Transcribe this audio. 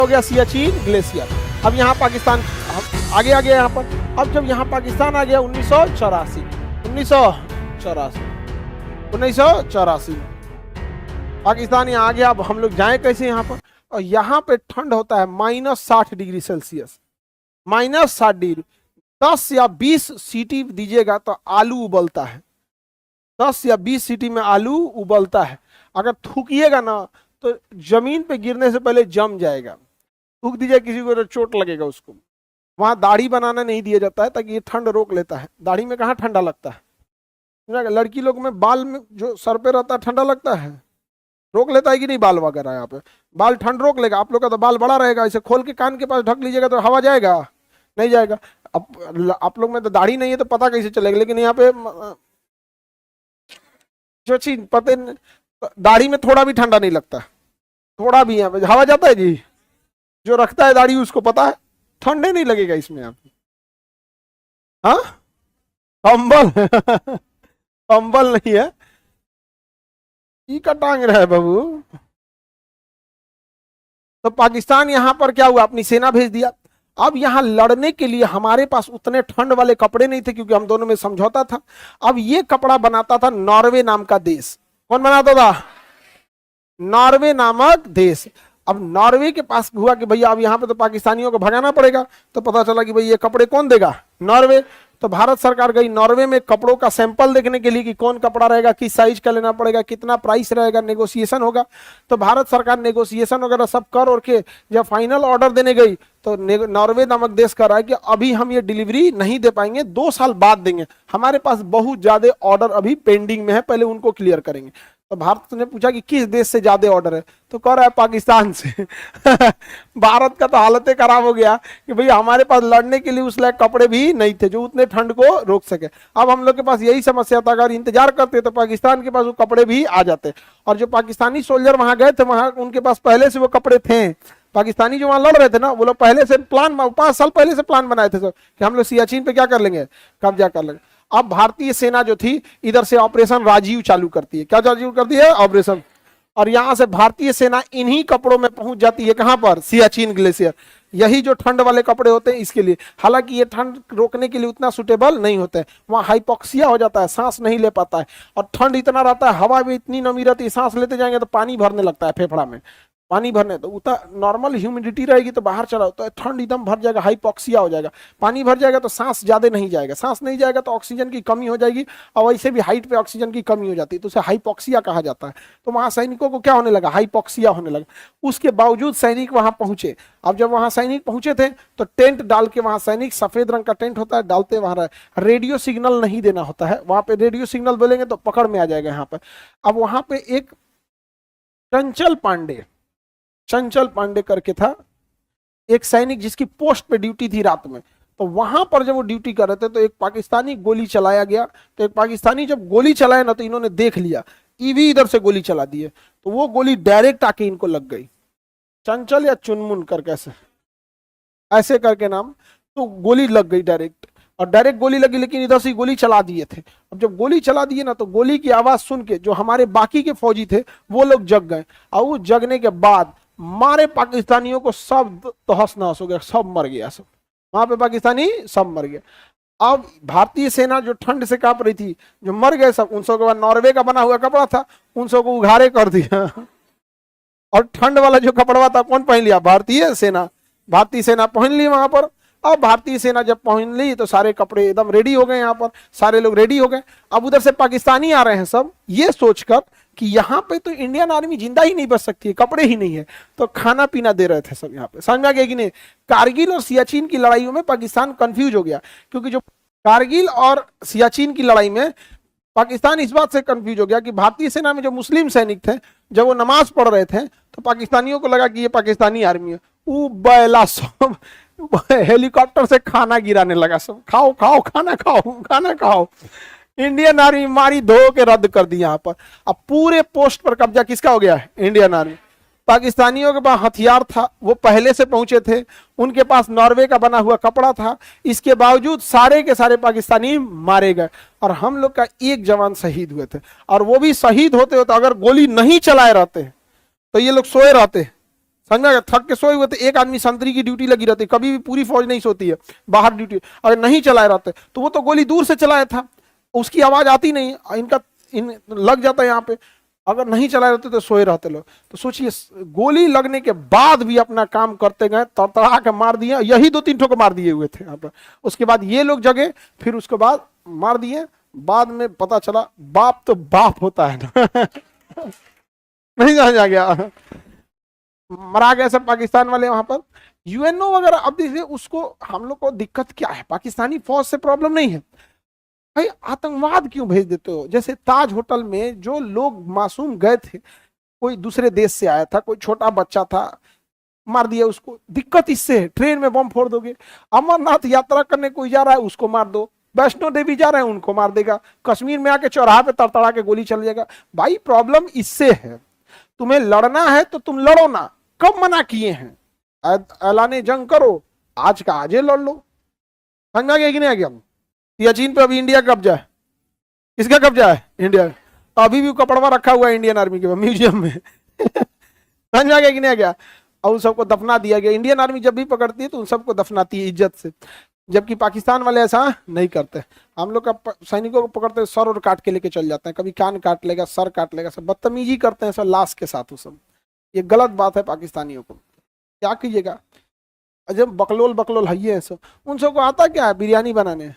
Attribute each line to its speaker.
Speaker 1: हो गया सियाचिन ग्लेशियर। अब यहाँ पाकिस्तान आगे आ गया यहाँ पर। अब जब यहाँ पाकिस्तान आ गया 1984 पाकिस्तान यहाँ आ गया। अब हम लोग जाएं कैसे यहाँ पर, और यहाँ पे ठंड होता है -60°C, -60°। 10 या 20 सीटी दीजिएगा तो आलू उबलता है, 10 या 20 सीटी में आलू उबलता है। अगर थूकिएगा ना तो जमीन पे गिरने से पहले जम जाएगा। थूक दीजिए किसी को तो चोट लगेगा उसको। वहां दाढ़ी बनाना नहीं दिया जाता है ताकि ये ठंड रोक लेता है। दाढ़ी में कहाँ ठंडा लगता है, लड़की लोग में बाल में जो सर पे रहता है ठंडा लगता है, रोक लेता है कि नहीं बाल वगैरह। यहाँ पे बाल ठंड रोक लेगा। आप लोग का तो बाल बड़ा रहेगा, इसे खोल के कान के पास ढक लीजिएगा तो हवा जाएगा, नहीं जाएगा। अब आप लोग में तो दाढ़ी नहीं है तो पता कैसे चलेगा, लेकिन यहाँ पे जो चीज पता, दाढ़ी में थोड़ा भी ठंडा नहीं लगता, थोड़ा भी यहाँ पे हवा जाता है जी। जो रखता है दाढ़ी उसको पता है ठंडे नहीं लगेगा इसमें। आप हाँ कंबल कंबल नहीं है, ई का टांग रहा है बाबू। तो पाकिस्तान यहां पर क्या हुआ, अपनी सेना भेज दिया। अब यहां लड़ने के लिए हमारे पास उतने ठंड वाले कपड़े नहीं थे क्योंकि हम दोनों में समझौता था। अब ये कपड़ा बनाता था नॉर्वे नाम का देश। कौन बनाता था? नॉर्वे नामक देश। अब नॉर्वे के पास हुआ कि भैया अब यहाँ पे तो पाकिस्तानियों को भगाना पड़ेगा, तो पता चला कि भाई ये कपड़े कौन देगा? नॉर्वे। तो भारत सरकार गई नॉर्वे में कपड़ों का सैंपल देखने के लिए कि कौन कपड़ा रहेगा, किस साइज का लेना पड़ेगा, कितना प्राइस रहेगा, नेगोशिएशन होगा। तो भारत सरकार नेगोशिएशन वगैरह सब कर और के जब फाइनल ऑर्डर देने गई तो नॉर्वे नामक देश कह रहा है कि अभी हम ये डिलीवरी नहीं दे पाएंगे, 2 साल बाद देंगे, हमारे पास बहुत ज्यादा ऑर्डर अभी पेंडिंग में है, पहले उनको क्लियर करेंगे। तो भारत ने पूछा कि किस देश से ज्यादा ऑर्डर है, तो कह रहा है पाकिस्तान से। भारत का तो हालत खराब हो गया कि भाई हमारे पास लड़ने के लिए उस लायक कपड़े भी नहीं थे जो उतने ठंड को रोक सके। अब हम लोग के पास यही समस्या था, अगर इंतजार करते तो पाकिस्तान के पास वो कपड़े भी आ जाते। और जो पाकिस्तानी सोल्जर वहां गए थे, वहां उनके पास पहले से वो कपड़े थे। पाकिस्तानी जो वहां लड़ रहे थे ना, वो लोग पहले से प्लान 5 साल पहले से प्लान बनाए थे कि हम लोग सियाचिन पे क्या कर लेंगे, कब्जा कर लेंगे। अब भारतीय सेना जो थी इधर से ऑपरेशन राजीव चालू करती है। क्या चालू करती है? ऑपरेशन। और यहां से भारतीय सेना इन्हीं कपड़ों में पहुंच जाती है। कहां पर? सियाचिन ग्लेशियर। यही जो ठंड वाले कपड़े होते हैं इसके लिए। हालांकि ये ठंड रोकने के लिए उतना सुटेबल नहीं होते हैं, वहां हाइपोक्सिया हो जाता है, सांस नहीं ले पाता है। और ठंड इतना रहता है, हवा भी इतनी नमी रहती है, सांस लेते जाएंगे तो पानी भरने लगता है फेफड़ा में। पानी भरने तो उतना नॉर्मल ह्यूमिडिटी रहेगी तो बाहर चला तो ठंड एकदम भर जाएगा, हाइपोक्सिया हो जाएगा। पानी भर जाएगा तो सांस ज्यादा नहीं जाएगा, सांस नहीं जाएगा तो ऑक्सीजन की कमी हो जाएगी, और वैसे भी हाइट पे ऑक्सीजन की कमी हो जाती है, तो उसे हाइपोक्सिया कहा जाता है। तो वहां सैनिकों को क्या होने लगा? हाइपोक्सिया होने लगा। उसके बावजूद सैनिक वहां पहुंचे। अब जब वहां सैनिक पहुंचे थे तो टेंट डाल के, वहां सैनिक सफेद रंग का टेंट होता है, डालते वहां रेडियो सिग्नल नहीं देना होता है। वहां पे रेडियो सिग्नल बोलेंगे तो पकड़ में आ जाएगा यहाँ पर। अब वहां पे एक चंचल पांडे करके था, एक सैनिक जिसकी पोस्ट पे ड्यूटी थी रात में। तो वहां पर जब वो ड्यूटी कर रहे थे तो एक पाकिस्तानी गोली चलाया गया। तो एक पाकिस्तानी जब गोली चलाया ना तो इन्होंने देख लिया, ईवी इधर से गोली चला दी है, तो वो गोली डायरेक्ट आके इनको लग गई। चंचल या चुनमुन करके ऐसे करके नाम, तो गोली लग गई डायरेक्ट, और डायरेक्ट गोली लगी, लेकिन इधर से गोली चला दिए थे। अब जब गोली चला दिए ना तो गोली की आवाज सुन के जो हमारे बाकी के फौजी थे वो लोग जग गए, और वो जगने के बाद मारे पाकिस्तानियों को सब तहस नहस हो गया, सब मर गया, सब वहां पे पाकिस्तानी सब मर गया। अब भारतीय सेना जो ठंड से कांप रही थी, जो मर गए सब, उन सब के बाद नॉर्वे का बना हुआ कपड़ा था, उन सब को उघारे कर दिया। और ठंड वाला जो कपड़ा था कौन पहन लिया? भारतीय सेना। भारतीय सेना पहन ली वहां पर। अब भारतीय सेना जब पहन ली तो सारे कपड़े एकदम रेडी हो गए, यहाँ पर सारे लोग रेडी हो गए। अब उधर से पाकिस्तानी आ रहे हैं सब ये सोचकर कि यहाँ पे तो इंडियन आर्मी जिंदा ही नहीं बच सकती है, कपड़े ही नहीं है, तो खाना पीना दे रहे थे सब यहाँ पे। समझ में आ गया कि नहीं? कारगिल और सियाचिन की लड़ाइयों में पाकिस्तान कंफ्यूज हो गया, क्योंकि जो कारगिल और सियाचिन की लड़ाई में पाकिस्तान इस बात से कंफ्यूज हो गया कि भारतीय सेना में जो मुस्लिम सैनिक थे जब वो नमाज पढ़ रहे थे तो पाकिस्तानियों को लगा कि ये पाकिस्तानी आर्मी है। वो बैला सब हेलीकॉप्टर से खाना गिराने लगा, सब खाओ खाओ खाना खाओ खाना खाओ। इंडियन आर्मी मारी धो के रद्द कर दी यहाँ पर। अब पूरे पोस्ट पर कब्जा किसका हो गया है? Indian army. पाकिस्तानियों के पास हथियार था, वो पहले से पहुंचे थे, उनके पास नॉर्वे का बना हुआ कपड़ा था, इसके बावजूद सारे के सारे पाकिस्तानी मारे गए और हम लोग का एक जवान शहीद हुए थे। और वो भी शहीद होते होते अगर गोली नहीं चलाए रहते तो ये लोग सोए रहते, समझ में आ गया? थक के सोए हुए थे, एक आदमी संतरी की ड्यूटी लगी रहती, कभी भी पूरी फौज नहीं सोती है, बाहर ड्यूटी अगर नहीं चलाए रहते तो वो तो गोली दूर से चलाया था, उसकी आवाज आती नहीं, इनका लग जाता है यहाँ पे, अगर नहीं चलाए रहते तो सोए रहते लोग। तो सोचिए गोली लगने के बाद भी अपना काम करते गए, तड़तड़ा के मार दिए, यही 2-3 ठोक मार दिए हुए थे यहाँ पर। उसके बाद ये लोग जगे, फिर उसके बाद मार दिए, बाद में पता चला बाप तो बाप होता है ना नहीं समझ आ गया, मरा गया सब पाकिस्तान वाले वहां पर। यूएनओ वगैरह, अब देखिए उसको हम लोग को दिक्कत क्या है, पाकिस्तानी फौज से प्रॉब्लम नहीं है भाई, आतंकवाद क्यों भेज देते हो? जैसे ताज होटल में जो लोग मासूम गए थे, कोई दूसरे देश से आया था, कोई छोटा बच्चा था, मार दिया उसको, दिक्कत इससे है। ट्रेन में बम फोड़ दोगे, अमरनाथ यात्रा करने कोई जा रहा है उसको मार दो, वैष्णो देवी जा रहे हैं उनको मार देगा, कश्मीर में आके चौराहा पे तड़तड़ा के गोली चल जाएगा। भाई प्रॉब्लम इससे है, तुम्हें लड़ना है तो तुम लड़ो ना, कब मना किए हैं? ऐलाने जंग करो, आज का आज लड़ लो। समझ में आ गया कि नहीं आ गया? सियाचिन पे अभी इंडिया कब्जा है, किसका कब्जा है? इंडिया। अभी भी कपड़वा रखा हुआ है इंडियन आर्मी के म्यूजियम में समझ में आ गया कि नहीं आ गया? और उन सबको दफना दिया गया। इंडियन आर्मी जब भी पकड़ती है तो उन सबको दफनाती है इज्जत से, जबकि पाकिस्तान वाले ऐसा नहीं करते। हम लोग का सैनिकों को पकड़ते सर और काट के लेके चल जाते हैं, कभी कान काट लेगा, सर काट लेगा, सब बदतमीजी करते हैं सब लाश के साथ। वो सब ये गलत बात है पाकिस्तानियों को, क्या कीजिएगा? जब बकलोल बकलोल है सब, उन सबको आता क्या है बिरयानी बनाने?